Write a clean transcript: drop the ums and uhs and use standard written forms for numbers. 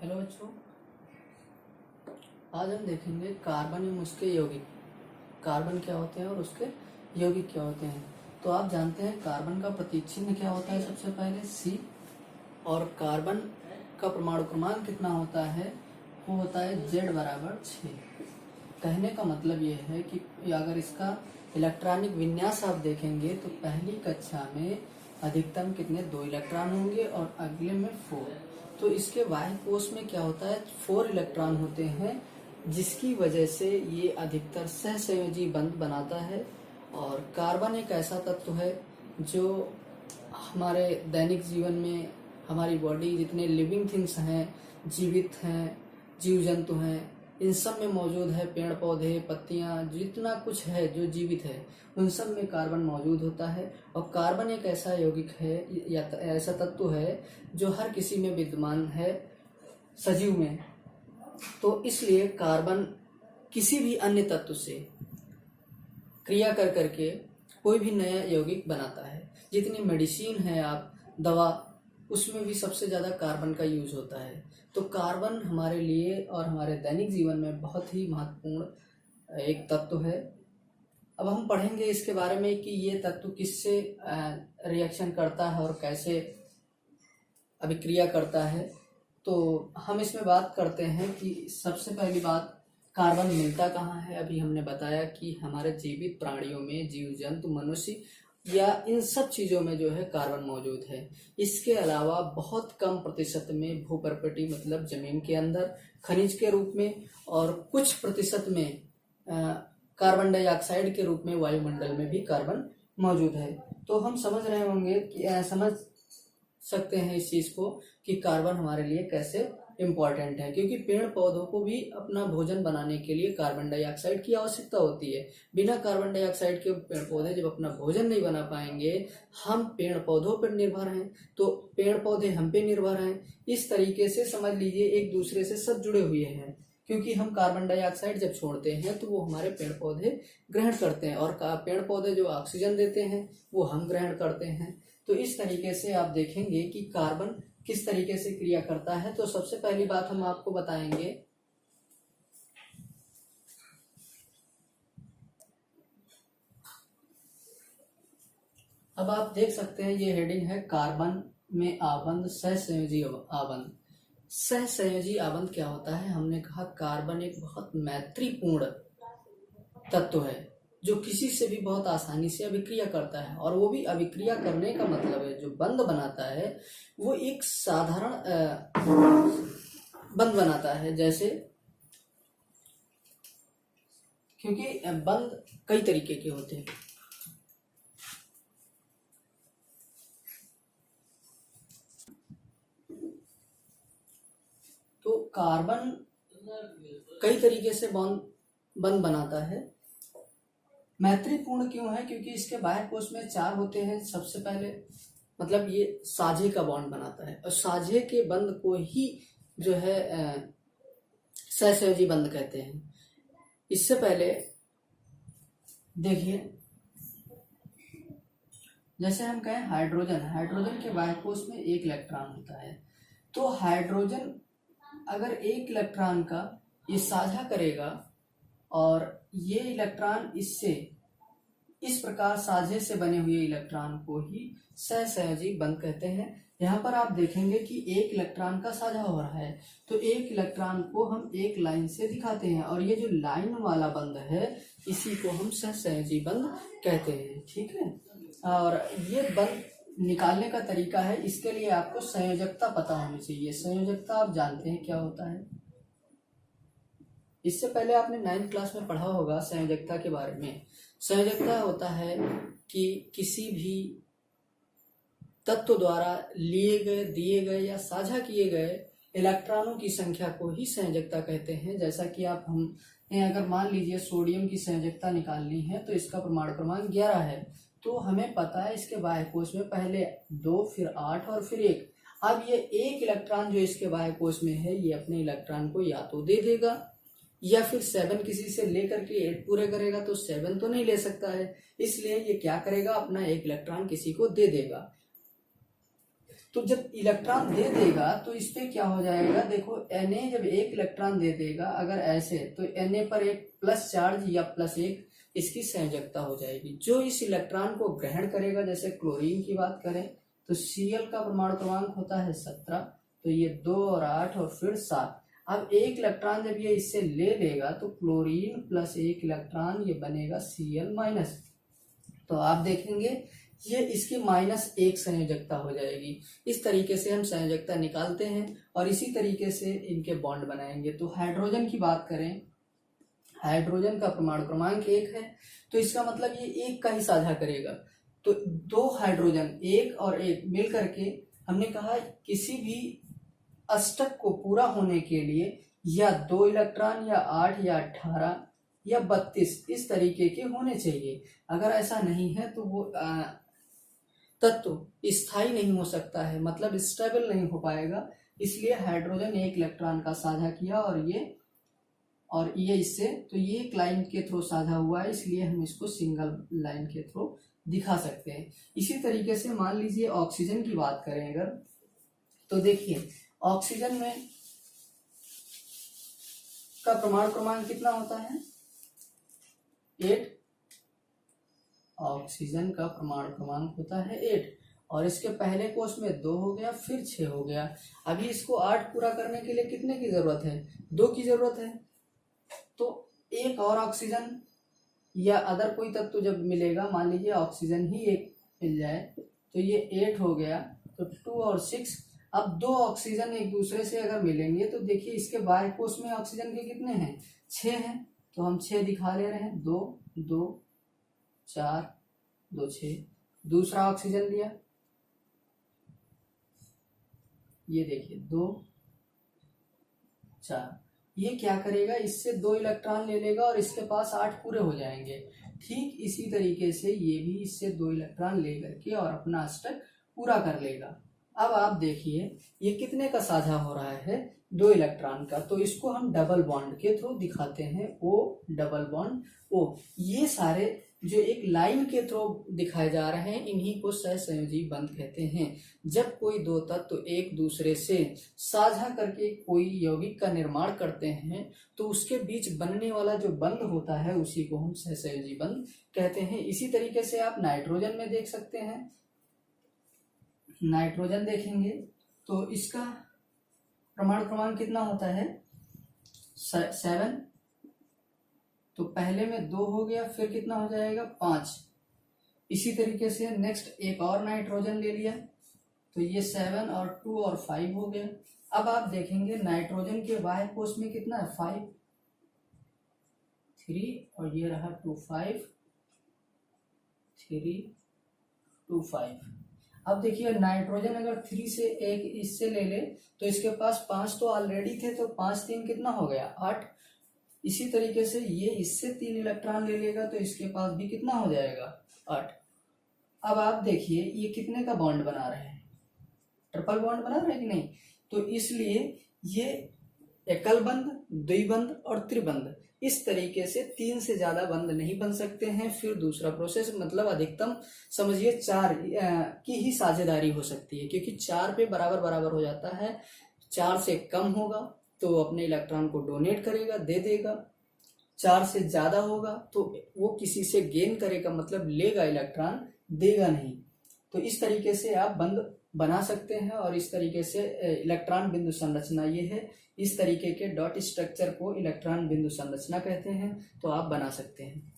Hello बच्चों, आज हम देखेंगे कार्बन एवं उसके यौगिक। कार्बन क्या होते हैं और उसके यौगिक क्या होते हैं। तो आप जानते हैं कार्बन का प्रतीक चिन्ह क्या होता है। सबसे पहले C, और कार्बन का परमाणु क्रमांक कितना होता है, वो होता है Z=6। कहने का मतलब ये है कि अगर इसका इलेक्ट्रॉनिक विन्यास आप देखेंगे तो पहली कक्षा में अधिकतम कितने 2 इलेक्ट्रॉन होंगे और अगले में 4। तो इसके बाह्य कोश में क्या होता है, 4 इलेक्ट्रॉन होते हैं, जिसकी वजह से ये अधिकतर सहसंयोजी बंध बनाता है। और कार्बन एक ऐसा तत्व है जो हमारे दैनिक जीवन में हमारी बॉडी, जितने लिविंग थिंग्स हैं, जीवित हैं, जीव जंतु हैं, इन सब में मौजूद है। पेड़ पौधे, पत्तियां, जितना कुछ है जो जीवित है, उन सब में कार्बन मौजूद होता है। और कार्बन एक ऐसा यौगिक है या ऐसा तत्व है जो हर किसी में विद्यमान है, सजीव में। तो इसलिए कार्बन किसी भी अन्य तत्व से क्रिया कर करके कोई भी नया यौगिक बनाता है। जितनी मेडिसिन है, आप दवा, उसमें भी सबसे ज़्यादा कार्बन का यूज होता है। तो कार्बन हमारे लिए और हमारे दैनिक जीवन में बहुत ही महत्वपूर्ण एक तत्व है। अब हम पढ़ेंगे इसके बारे में कि ये तत्व किससे रिएक्शन करता है और कैसे अभिक्रिया करता है। तो हम इसमें बात करते हैं कि सबसे पहली बात, कार्बन मिलता कहाँ है। अभी हमने बताया कि हमारे जीवित प्राणियों में, जीव जंतु, मनुष्य या इन सब चीज़ों में जो है कार्बन मौजूद है। इसके अलावा बहुत कम प्रतिशत में भूपर्पटी मतलब जमीन के अंदर खनिज के रूप में, और कुछ प्रतिशत में कार्बन डाइऑक्साइड के रूप में वायुमंडल में भी कार्बन मौजूद है। तो हम समझ रहे होंगे कि समझ सकते हैं इस चीज़ को कि कार्बन हमारे लिए कैसे इम्पॉर्टेंट है, क्योंकि पेड़ पौधों को भी अपना भोजन बनाने के लिए कार्बन डाइऑक्साइड की आवश्यकता होती है। बिना कार्बन डाइऑक्साइड के पेड़ पौधे जब अपना भोजन नहीं बना पाएंगे, हम पेड़ पौधों पर निर्भर हैं तो पेड़ पौधे हम पे निर्भर हैं। इस तरीके से समझ लीजिए एक दूसरे से सब जुड़े हुए हैं, क्योंकि हम कार्बन डाइऑक्साइड जब छोड़ते हैं तो वो हमारे पेड़ पौधे ग्रहण करते हैं, और पेड़ पौधे जो ऑक्सीजन देते हैं वो हम ग्रहण करते हैं। तो इस तरीके से आप देखेंगे कि कार्बन किस तरीके से क्रिया करता है। तो सबसे पहली बात हम आपको बताएंगे, अब आप देख सकते हैं ये हेडिंग है कार्बन में आबंध, सहसंयोजी आबंध। सहसंयोजी आबंध क्या होता है। हमने कहा कार्बन एक बहुत मैत्रीपूर्ण तत्व है जो किसी से भी बहुत आसानी से अभिक्रिया करता है, और वो भी अभिक्रिया करने का मतलब है जो बंध बनाता है वो एक साधारण बंध बनाता है। जैसे, क्योंकि बंध कई तरीके के होते हैं। तो कार्बन कई तरीके से बंध बनाता है। मैत्रीपूर्ण क्यों है, क्योंकि इसके बाह्य कोश में 4 होते हैं। सबसे पहले मतलब ये साझे का बॉन्ड बनाता है, और साझे के बंध को ही जो है सहसंयोजी बंध कहते हैं। इससे पहले देखिए, जैसे हम कहें हाइड्रोजन के बाह्य कोश में 1 इलेक्ट्रॉन होता है। तो हाइड्रोजन अगर 1 इलेक्ट्रॉन का ये साझा करेगा, और ये इलेक्ट्रॉन इससे, इस प्रकार साझे से बने हुए इलेक्ट्रॉन को ही सहसंयोजी बंध कहते हैं। यहाँ पर आप देखेंगे कि 1 इलेक्ट्रॉन का साझा हो रहा है, तो 1 इलेक्ट्रॉन को हम एक लाइन से दिखाते हैं, और ये जो लाइन वाला बंध है इसी को हम सहसंयोजी बंध कहते हैं। ठीक है, और ये बंध निकालने का तरीका है, इसके लिए आपको संयोजकता पता होनी चाहिए। संयोजकता आप जानते हैं क्या होता है। इससे पहले आपने 9th क्लास में पढ़ा होगा संयोजकता के बारे में। संयोजकता होता है कि किसी भी तत्व द्वारा लिए गए, दिए गए या साझा किए गए इलेक्ट्रॉनों की संख्या को ही संयोजकता कहते हैं। जैसा कि आप हम अगर मान लीजिए सोडियम की संयोजकता निकालनी है तो इसका परमाणु क्रमांक 11 है। तो हमें पता है इसके बाह्य कोश में पहले 2, फिर 8 और फिर 1। अब ये 1 इलेक्ट्रॉन जो इसके बाह्य कोश में है, ये अपने इलेक्ट्रॉन को या तो दे देगा या फिर 7 किसी से लेकर के 8 पूरे करेगा। तो 7 तो नहीं ले सकता है, इसलिए ये क्या करेगा, अपना 1 इलेक्ट्रॉन किसी को दे देगा। तो जब इलेक्ट्रॉन दे देगा तो इस पे क्या हो जाएगा, देखो Na जब एक इलेक्ट्रॉन दे देगा अगर ऐसे, तो Na पर एक प्लस चार्ज या प्लस एक इसकी संयोजकता हो जाएगी। जो इस इलेक्ट्रॉन को ग्रहण करेगा, जैसे क्लोरीन की बात करें तो Cl का परमाणु क्रमांक होता है 17, तो ये 2 और 8 और फिर 7। अब एक इलेक्ट्रॉन जब ये इससे ले लेगा तो क्लोरीन प्लस एक इलेक्ट्रॉन ये बनेगा Cl माइनस, तो आप देखेंगे ये इसकी -1 संयोजकता हो जाएगी। इस तरीके से हम संयोजकता निकालते हैं और इसी तरीके से इनके बॉन्ड बनाएंगे। तो हाइड्रोजन की बात करें, हाइड्रोजन का परमाणु क्रमांक 1 है, तो इसका मतलब ये एक का ही साझा करेगा। तो 2 हाइड्रोजन 1 और 1 मिल करके हमने कहा किसी भी अष्टक को पूरा होने के लिए या 2 इलेक्ट्रॉन या 8 या 18 या 32 इस तरीके के होने चाहिए। अगर ऐसा नहीं है तो वो तत्व स्थायी नहीं हो सकता है, मतलब स्टेबल नहीं हो पाएगा। इसलिए हाइड्रोजन 1 इलेक्ट्रॉन का साझा किया और ये इससे, तो ये एक लाइन के थ्रू साझा हुआ है, इसलिए हम इसको सिंगल लाइन के थ्रू दिखा सकते हैं। इसी तरीके से मान लीजिए ऑक्सीजन की बात करें अगर, तो देखिए ऑक्सीजन में का परमाणु क्रमांक कितना होता है, 8। ऑक्सीजन का परमाणु क्रमांक होता है 8 और इसके पहले कोष में 2 हो गया, फिर 6 हो गया। अभी इसको 8 पूरा करने के लिए कितने की जरूरत है, 2 की जरूरत है। तो एक और ऑक्सीजन या अदर कोई तत्व जब मिलेगा, मान लीजिए ऑक्सीजन ही एक मिल जाए, तो ये 8 हो गया, तो 2 और 6। अब 2 ऑक्सीजन एक दूसरे से अगर मिलेंगे तो देखिए इसके बाह्य कोष में ऑक्सीजन के कितने हैं, 6 हैं, तो हम 6 दिखा ले रहे हैं, 2 2 4 2 6। दूसरा ऑक्सीजन लिया, ये देखिए 2 4, ये क्या करेगा, इससे 2 इलेक्ट्रॉन ले लेगा और इसके पास 8 पूरे हो जाएंगे। ठीक इसी तरीके से ये भी इससे 2 इलेक्ट्रॉन ले करके और अपना अष्टक पूरा कर लेगा। अब आप देखिए ये कितने का साझा हो रहा है, 2 इलेक्ट्रॉन का, तो इसको हम डबल बॉन्ड के थ्रू दिखाते हैं, O डबल बॉन्ड O। ये सारे जो एक लाइन के थ्रू दिखाए जा रहे हैं इन्हीं को सहसंयोजी बंध कहते हैं। जब कोई 2 तत्व एक दूसरे से साझा करके कोई यौगिक का निर्माण करते हैं तो उसके बीच बनने वाला जो बंध होता है उसी को हम सहसंयोजी बंध कहते हैं। इसी तरीके से आप नाइट्रोजन में देख सकते हैं, नाइट्रोजन देखेंगे तो इसका परमाणु क्रमांक कितना होता है, 7। तो पहले में 2 हो गया, फिर कितना हो जाएगा, 5। इसी तरीके से नेक्स्ट एक और नाइट्रोजन ले लिया, तो ये 7 और 2 और 5 हो गया। अब आप देखेंगे नाइट्रोजन के बाह्य कोष में कितना है, 5 3 और ये रहा 2 5 3 2 5। अब देखिए नाइट्रोजन अगर 3 से एक इससे ले ले तो इसके पास 5 तो ऑलरेडी थे, तो 5 3 कितना हो गया, 8। इसी तरीके से ये इससे 3 इलेक्ट्रॉन ले लेगा तो इसके पास भी कितना हो जाएगा, 8। अब आप देखिए ये कितने का बॉन्ड बना रहे हैं, ट्रिपल बॉन्ड बना रहे हैं कि नहीं। तो इसलिए ये एकल बंध, द्विबंध और त्रिबंध, इस तरीके से 3 से ज्यादा बंध नहीं बन सकते हैं। फिर दूसरा प्रोसेस मतलब अधिकतम समझिए 4 की ही साझेदारी हो सकती है, क्योंकि 4 पे बराबर बराबर हो जाता है। 4 से कम होगा तो अपने इलेक्ट्रॉन को डोनेट करेगा, दे देगा। 4 से ज्यादा होगा तो वो किसी से गेन करेगा, मतलब लेगा इलेक्ट्रॉन, देगा नहीं। तो इस तरीके से आप बंध बना सकते हैं और इस तरीके से इलेक्ट्रॉन बिंदु संरचना ये है। इस तरीके के डॉट स्ट्रक्चर को इलेक्ट्रॉन बिंदु संरचना कहते हैं, तो आप बना सकते हैं।